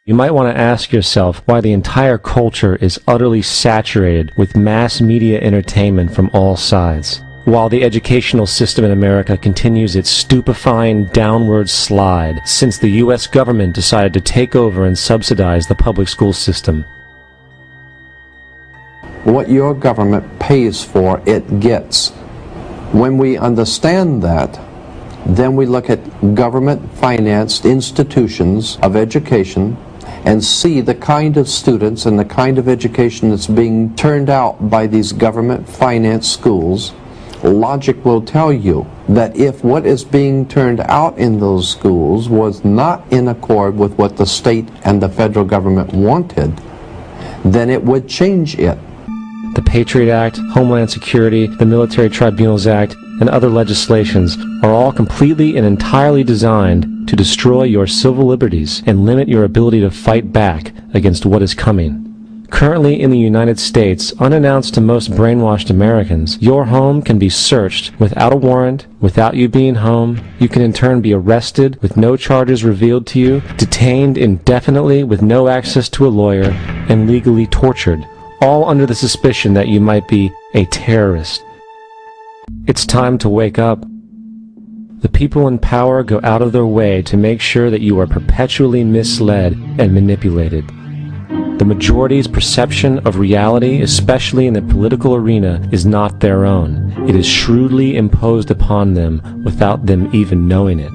You might want to ask yourself why the entire culture is utterly saturated with mass media entertainment from all sides, while the educational system in America continues its stupefying downward slide since the U.S. government decided to take over and subsidize the public school system. What your government pays for, it gets. When we understand that, then we look at government-financed institutions of education and see the kind of students and the kind of education that's being turned out by these government-financed schools. Logic will tell you that if what is being turned out in those schools was not in accord with what the state and the federal government wanted, then it would change it. The Patriot Act, Homeland Security, the Military Tribunals Act, and other legislations are all completely and entirely designed to destroy your civil liberties and limit your ability to fight back against what is coming. Currently in the United States, unannounced to most brainwashed Americans, your home can be searched without a warrant, without you being home. You can in turn be arrested with no charges revealed to you, detained indefinitely with no access to a lawyer, and legally tortured, all under the suspicion that you might be a terrorist. It's time to wake up. The people in power go out of their way to make sure that you are perpetually misled and manipulated. The majority's perception of reality, especially in the political arena, is not their own. It is shrewdly imposed upon them without them even knowing it.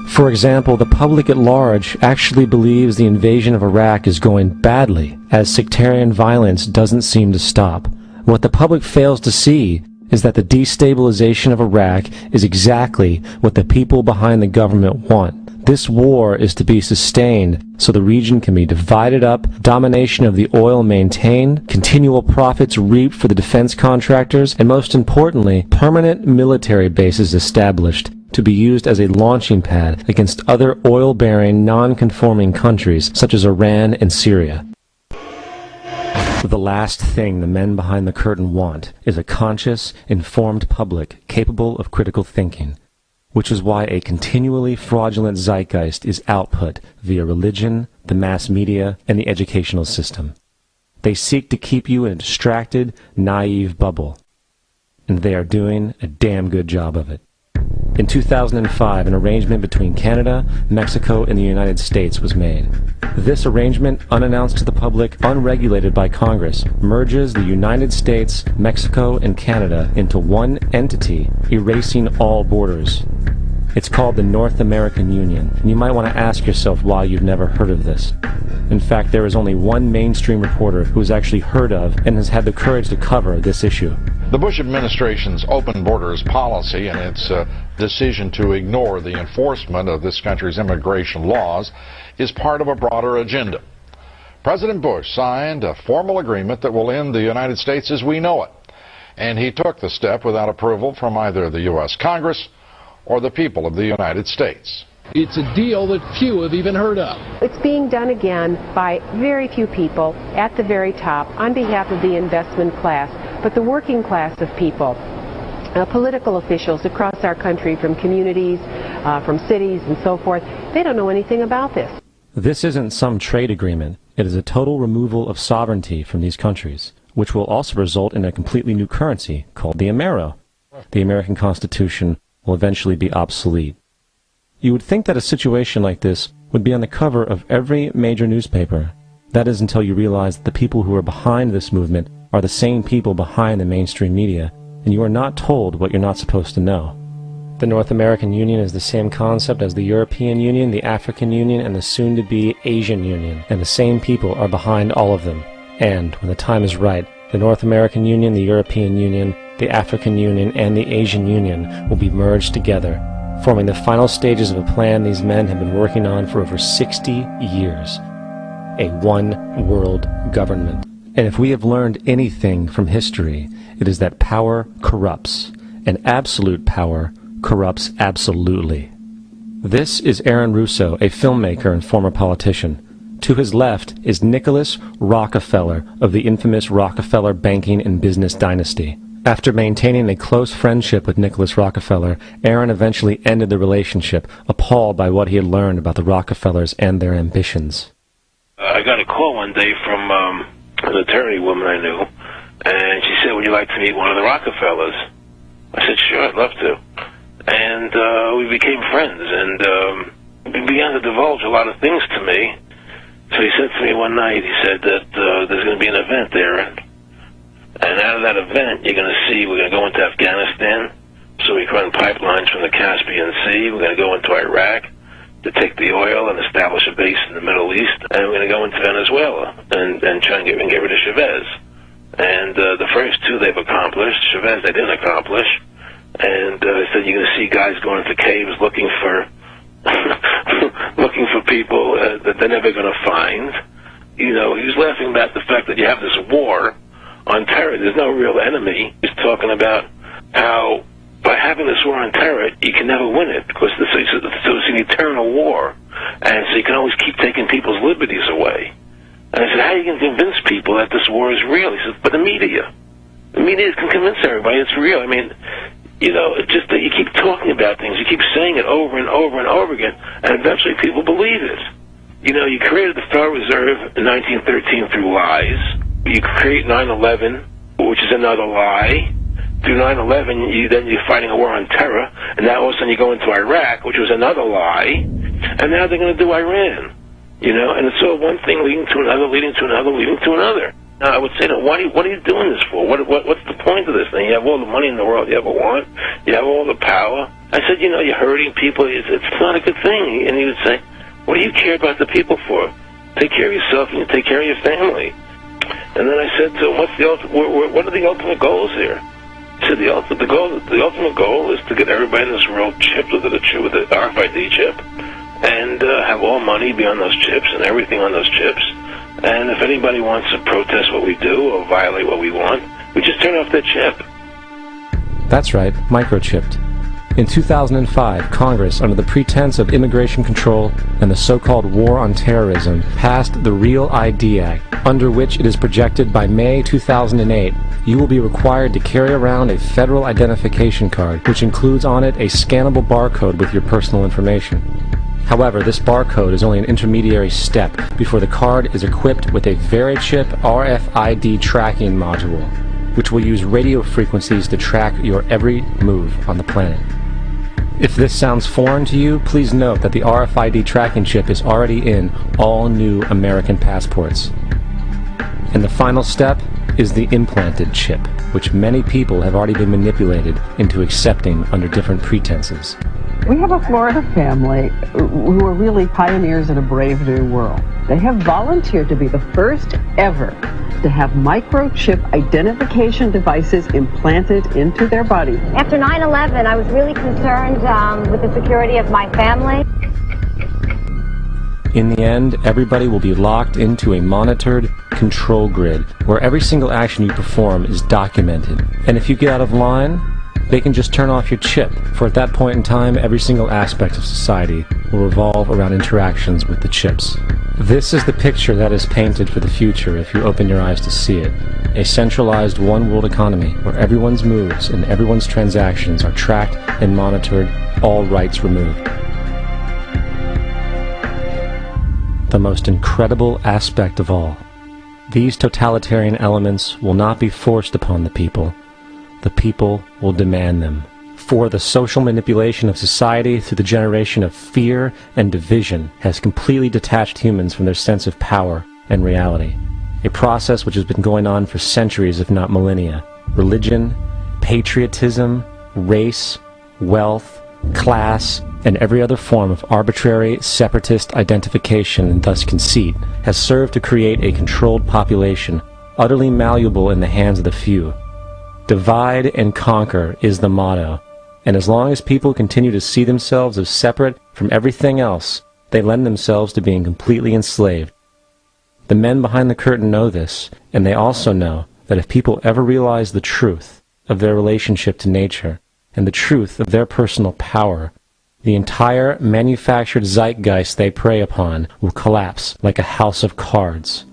For example, the public at large actually believes the invasion of Iraq is going badly, as sectarian violence doesn't seem to stop. What the public fails to see is that the destabilization of Iraq is exactly what the people behind the government want. This war is to be sustained so the region can be divided up, domination of the oil maintained, continual profits reaped for the defense contractors, and most importantly, permanent military bases established to be used as a launching pad against other oil-bearing, non-conforming countries such as Iran and Syria. The last thing the men behind the curtain want is a conscious, informed public capable of critical thinking, which is why a continually fraudulent zeitgeist is output via religion, the mass media, and the educational system. They seek to keep you in a distracted, naive bubble, and they are doing a damn good job of it. In 2005, an arrangement between Canada, Mexico, and the United States was made. This arrangement, unannounced to the public, unregulated by Congress, merges the United States, Mexico, and Canada into one entity, erasing all borders. It's called the North American Union, and you might want to ask yourself why you've never heard of this. In fact, there is only one mainstream reporter who has actually heard of and has had the courage to cover this issue. The Bush administration's open borders policy and its decision to ignore the enforcement of this country's immigration laws is part of a broader agenda. President Bush signed a formal agreement that will end the United States as we know it, and he took the step without approval from either the U.S. Congress or the people of the United States. It's a deal that few have even heard of. It's being done again by very few people at the very top on behalf of the investment class, but the working class of people, political officials across our country, from communities, from cities and so forth, they don't know anything about this. This isn't some trade agreement. It is a total removal of sovereignty from these countries, which will also result in a completely new currency called the Amero. The American Constitution will eventually be obsolete. You would think that a situation like this would be on the cover of every major newspaper. That is until you realize that the people who are behind this movement are the same people behind the mainstream media, and you are not told what you're not supposed to know. The North American Union is the same concept as the European Union, the African Union, and the soon-to-be Asian Union, and the same people are behind all of them. And, when the time is right, the North American Union, the European Union, the African Union, and the Asian Union will be merged together, forming the final stages of a plan these men have been working on for over 60 years. A one-world government. And if we have learned anything from history, it is that power corrupts, and absolute power corrupts absolutely. This is Aaron Russo, a filmmaker and former politician. To his left is Nicholas Rockefeller of the infamous Rockefeller banking and business dynasty. After maintaining a close friendship with Nicholas Rockefeller, Aaron eventually ended the relationship, appalled by what he had learned about the Rockefellers and their ambitions. I got a call one day from an attorney woman I knew, and she said, would you like to meet one of the Rockefellers? I said, sure, I'd love to. And we became friends, and he began to divulge a lot of things to me. So he said to me one night, he said that there's going to be an event there, and out of that event, you're going to see we're going to go into Afghanistan, so we can run pipelines from the Caspian Sea. We're going to go into Iraq to take the oil and establish a base in the Middle East, and we're going to go into Venezuela and try and get rid of Chavez. And the first two they've accomplished. Chavez they didn't accomplish. And he said you're going to see guys going into caves looking for looking for people that they're never going to find. You know, he was laughing about the fact that you have this war on terror. There's no real enemy. He's talking about how by having this war on terror, you can never win it because it's an eternal war. And so you can always keep taking people's liberties away. And I said, how are you going to convince people that this war is real? He said, but the media can convince everybody it's real. I mean, you know, it's just that you keep talking about things, you keep saying it over and over and over again, and eventually people believe it. You know, you created the Federal Reserve in 1913 through lies. You create 9/11, which is another lie. Through 9/11, then you're fighting a war on terror, and now all of a sudden you go into Iraq, which was another lie, and now they're going to do Iran. You know, and it's all one thing leading to another, leading to another, leading to another. Now, I would say to them, what are you doing this for? What's the point of this thing? You have all the money in the world you ever want. You have all the power. I said, you know, you're hurting people. It's not a good thing. And he would say, what do you care about the people for? Take care of yourself and you take care of your family. And then I said to him, what are the ultimate goals here? He said, the ultimate goal is to get everybody in this world chipped with the RFID chip and have all money be on those chips and everything on those chips. And if anybody wants to protest what we do or violate what we want, we just turn off that chip. That's right, microchipped. In 2005, Congress, under the pretense of immigration control and the so-called war on terrorism, passed the REAL ID Act, under which it is projected by May 2008, you will be required to carry around a federal identification card, which includes on it a scannable barcode with your personal information. However, this barcode is only an intermediary step before the card is equipped with a VeriChip RFID tracking module, which will use radio frequencies to track your every move on the planet. If this sounds foreign to you, please note that the RFID tracking chip is already in all new American passports. And the final step is the implanted chip, which many people have already been manipulated into accepting under different pretenses. We have a Florida family who are really pioneers in a brave new world. They have volunteered to be the first ever to have microchip identification devices implanted into their body. After 9/11, I was really concerned with the security of my family. In the end, everybody will be locked into a monitored control grid where every single action you perform is documented. And if you get out of line, they can just turn off your chip, for at that point in time, every single aspect of society will revolve around interactions with the chips. This is the picture that is painted for the future if you open your eyes to see it. A centralized one-world economy where everyone's moves and everyone's transactions are tracked and monitored, all rights removed. The most incredible aspect of all, these totalitarian elements will not be forced upon the people. The people will demand them. For the social manipulation of society through the generation of fear and division has completely detached humans from their sense of power and reality. A process which has been going on for centuries, if not millennia. Religion, patriotism, race, wealth, class, and every other form of arbitrary, separatist identification and thus conceit has served to create a controlled population, utterly malleable in the hands of the few. Divide and conquer is the motto, and as long as people continue to see themselves as separate from everything else, they lend themselves to being completely enslaved. The men behind the curtain know this, and they also know that if people ever realize the truth of their relationship to nature and the truth of their personal power, the entire manufactured zeitgeist they prey upon will collapse like a house of cards.